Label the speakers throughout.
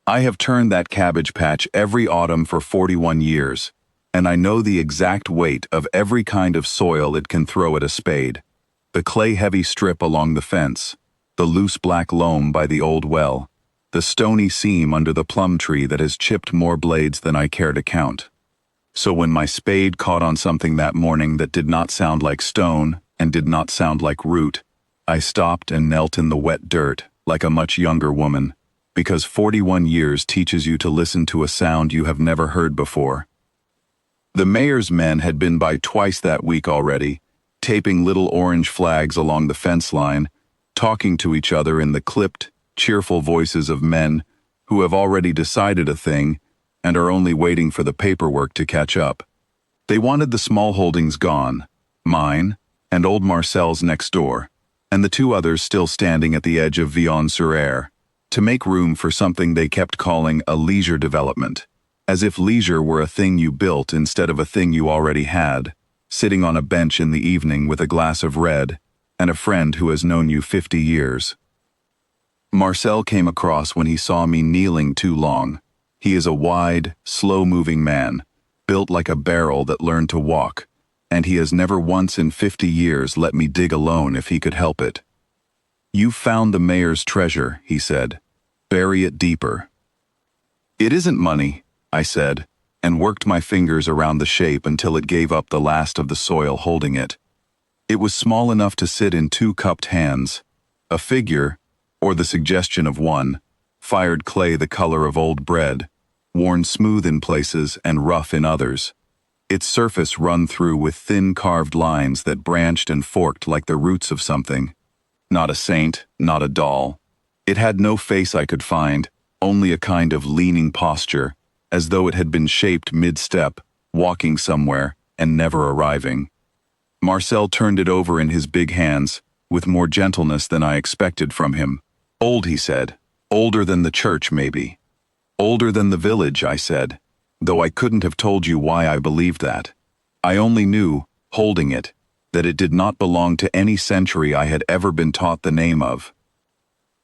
Speaker 1: I have turned that cabbage patch every autumn for 41 years, and I know the exact weight of every kind of soil it can throw at a spade. The clay-heavy strip along the fence, the loose black loam by the old well, the stony seam under the plum tree that has chipped more blades than I care to count. So when my spade caught on something that morning that did not sound like stone and did not sound like root, I stopped and knelt in the wet dirt like a much younger woman, because 41 years teaches you to listen to a sound you have never heard before. The mayor's men had been by twice that week already, taping little orange flags along the fence line, talking to each other in the clipped, cheerful voices of men who have already decided a thing and are only waiting for the paperwork to catch up. They wanted the small holdings gone, mine, and old Marcel's next door, and the two others still standing at the edge of Vion-sur-Aire, to make room for something they kept calling a leisure development, as if leisure were a thing you built instead of a thing you already had, sitting on a bench in the evening with a glass of red and a friend who has known you 50 years. Marcel came across when he saw me kneeling too long. He is a wide, slow-moving man, built like a barrel that learned to walk, and he has never once in 50 years let me dig alone if he could help it. "You've found the mayor's treasure," he said. "Bury it deeper." "It isn't money," I said, and worked my fingers around the shape until it gave up the last of the soil holding it. It was small enough to sit in two cupped hands. A figure, or the suggestion of one, fired clay the color of old bread, worn smooth in places and rough in others. Its surface run through with thin carved lines that branched and forked like the roots of something. Not a saint, not a doll. It had no face I could find, only a kind of leaning posture, as though it had been shaped mid-step, walking somewhere, and never arriving. Marcel turned it over in his big hands, with more gentleness than I expected from him. "Old," he said. "Older than the church, maybe." "Older than the village," I said, though I couldn't have told you why I believed that. I only knew, holding it, that it did not belong to any century I had ever been taught the name of.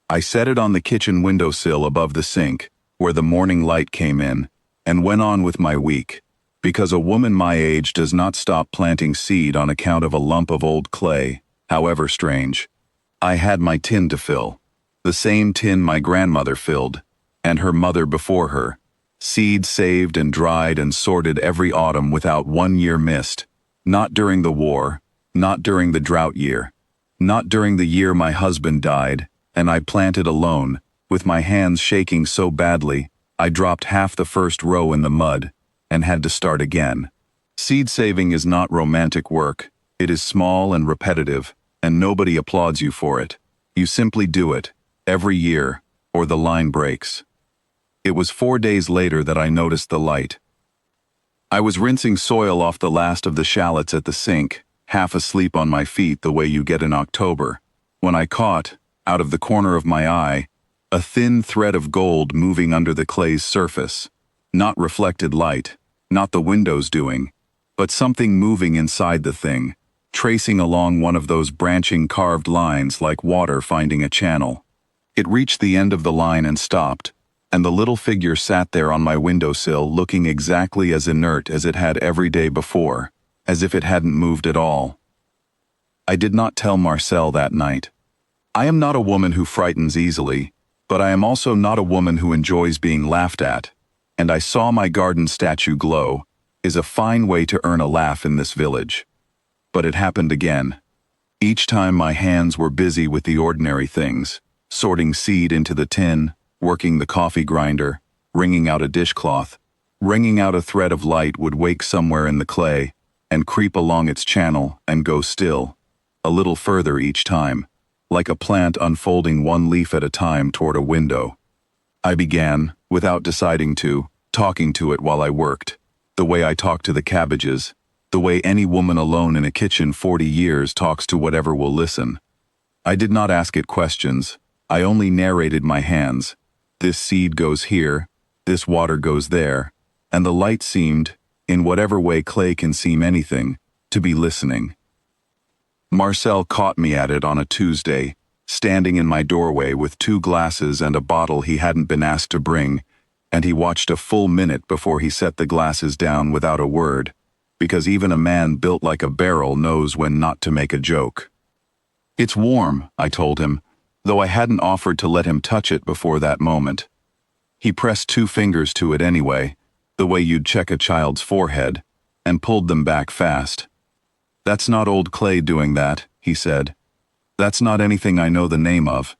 Speaker 1: I set it on the kitchen windowsill above the sink, where the morning light came in, and went on with my week, because a woman my age does not stop planting seed on account of a lump of old clay, however strange. I had my tin to fill, the same tin my grandmother filled, and her mother before her, seed saved and dried and sorted every autumn without 1 year missed, not during the war, not during the drought year, not during the year my husband died, and I planted alone, with my hands shaking so badly, I dropped half the first row in the mud, and had to start again. Seed saving is not romantic work. It is small and repetitive, and nobody applauds you for it. You simply do it, every year, or the line breaks. It was 4 days later that I noticed the light. I was rinsing soil off the last of the shallots at the sink, half asleep on my feet the way you get in October, when I caught, out of the corner of my eye, a thin thread of gold moving under the clay's surface. Not reflected light, not the windows doing, but something moving inside the thing, tracing along one of those branching carved lines like water finding a channel. It reached the end of the line and stopped, and the little figure sat there on my windowsill looking exactly as inert as it had every day before, as if it hadn't moved at all. I did not tell Marcel that night. I am not a woman who frightens easily, but I am also not a woman who enjoys being laughed at, and I saw my garden statue glow, is a fine way to earn a laugh in this village. But it happened again. Each time my hands were busy with the ordinary things, sorting seed into the tin, working the coffee grinder, wringing out a dishcloth. Wringing out a thread of light would wake somewhere in the clay, and creep along its channel and go still, a little further each time, like a plant unfolding one leaf at a time toward a window. I began, without deciding to, talking to it while I worked, the way I talk to the cabbages, the way any woman alone in a kitchen 40 years talks to whatever will listen. I did not ask it questions, I only narrated my hands. This seed goes here, this water goes there, and the light seemed, in whatever way clay can seem anything, to be listening. Marcel caught me at it on a Tuesday, standing in my doorway with 2 glasses and a bottle he hadn't been asked to bring, And he watched a full minute before he set the glasses down without a word, because even a man built like a barrel knows when not to make a joke. "It's warm," I told him, though I hadn't offered to let him touch it before that moment. He pressed 2 fingers to it anyway, the way you'd check a child's forehead, and pulled them back fast. "That's not old clay doing that," he said. "That's not anything I know the name of."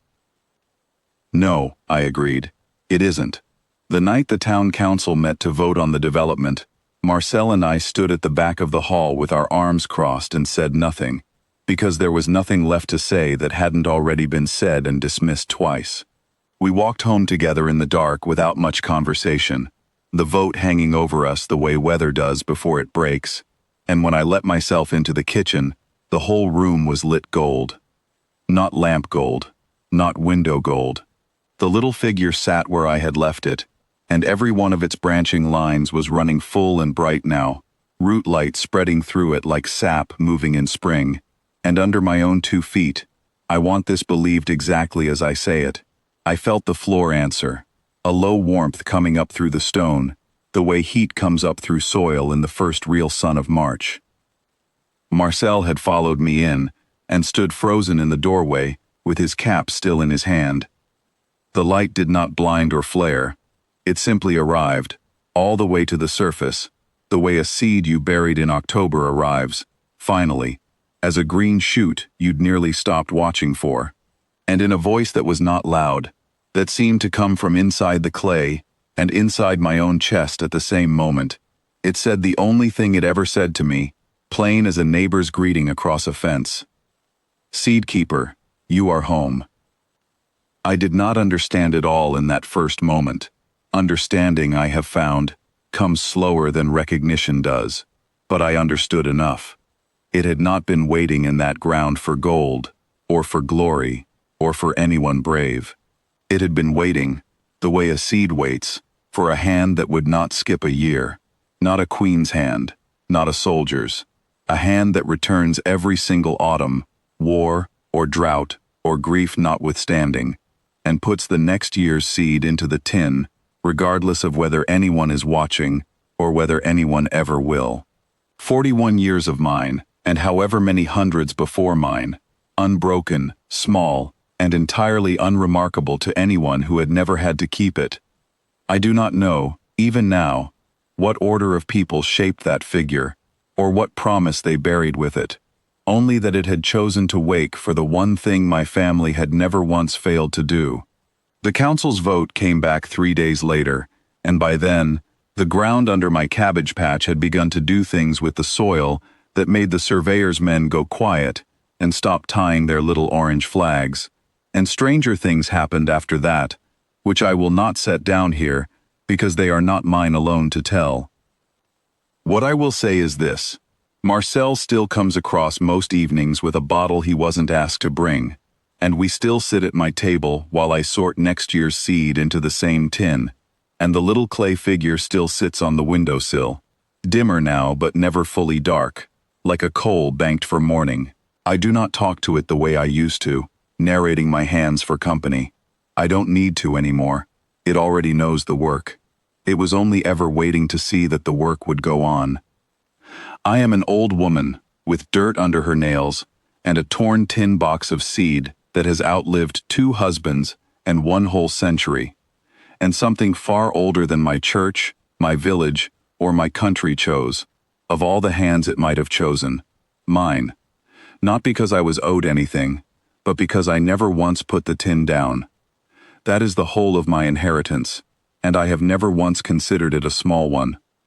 Speaker 1: "No," I agreed. "It isn't." The night the town council met to vote on the development, Marcel and I stood at the back of the hall with our arms crossed and said nothing, because there was nothing left to say that hadn't already been said and dismissed twice. We walked home together in the dark without much conversation, the vote hanging over us the way weather does before it breaks, and when I let myself into the kitchen, the whole room was lit gold. Not lamp gold, not window gold. The little figure sat where I had left it, and every one of its branching lines was running full and bright now, root light spreading through it like sap moving in spring, and under my own 2 feet, I want this believed exactly as I say it, I felt the floor answer, a low warmth coming up through the stone, the way heat comes up through soil in the first real sun of March. Marcel had followed me in, and stood frozen in the doorway, with his cap still in his hand. The light did not blind or flare. It simply arrived, all the way to the surface, the way a seed you buried in October arrives, finally, as a green shoot you'd nearly stopped watching for. And in a voice that was not loud, that seemed to come from inside the clay and inside my own chest at the same moment, it said the only thing it ever said to me, plain as a neighbor's greeting across a fence. "Seed keeper, you are home." I did not understand it all in that first moment. Understanding, I have found, comes slower than recognition does, but I understood enough. It had not been waiting in that ground for gold, or for glory, or for anyone brave. It had been waiting, the way a seed waits, for a hand that would not skip a year, not a queen's hand, not a soldier's, a hand that returns every single autumn, war, or drought, or grief notwithstanding, and puts the next year's seed into the tin, regardless of whether anyone is watching or whether anyone ever will. 41 years of mine, and however many hundreds before mine, unbroken, small, and entirely unremarkable to anyone who had never had to keep it. I do not know, even now, what order of people shaped that figure, or what promise they buried with it, only that it had chosen to wake for the one thing my family had never once failed to do. The council's vote came back 3 days later, and by then, the ground under my cabbage patch had begun to do things with the soil that made the surveyor's men go quiet and stop tying their little orange flags, and stranger things happened after that, which I will not set down here because they are not mine alone to tell. What I will say is this: Marcel still comes across most evenings with a bottle he wasn't asked to bring, and we still sit at my table while I sort next year's seed into the same tin, and the little clay figure still sits on the windowsill, dimmer now but never fully dark, like a coal banked for morning. I do not talk to it the way I used to, narrating my hands for company. I don't need to anymore. It already knows the work. It was only ever waiting to see that the work would go on. I am an old woman, with dirt under her nails, and a torn tin box of seed that has outlived 2 husbands and 1 whole century, and something far older than my church, my village, or my country chose, of all the hands it might have chosen, mine. Not because I was owed anything, but because I never once put the tin down. That is the whole of my inheritance, and I have never once considered it a small one.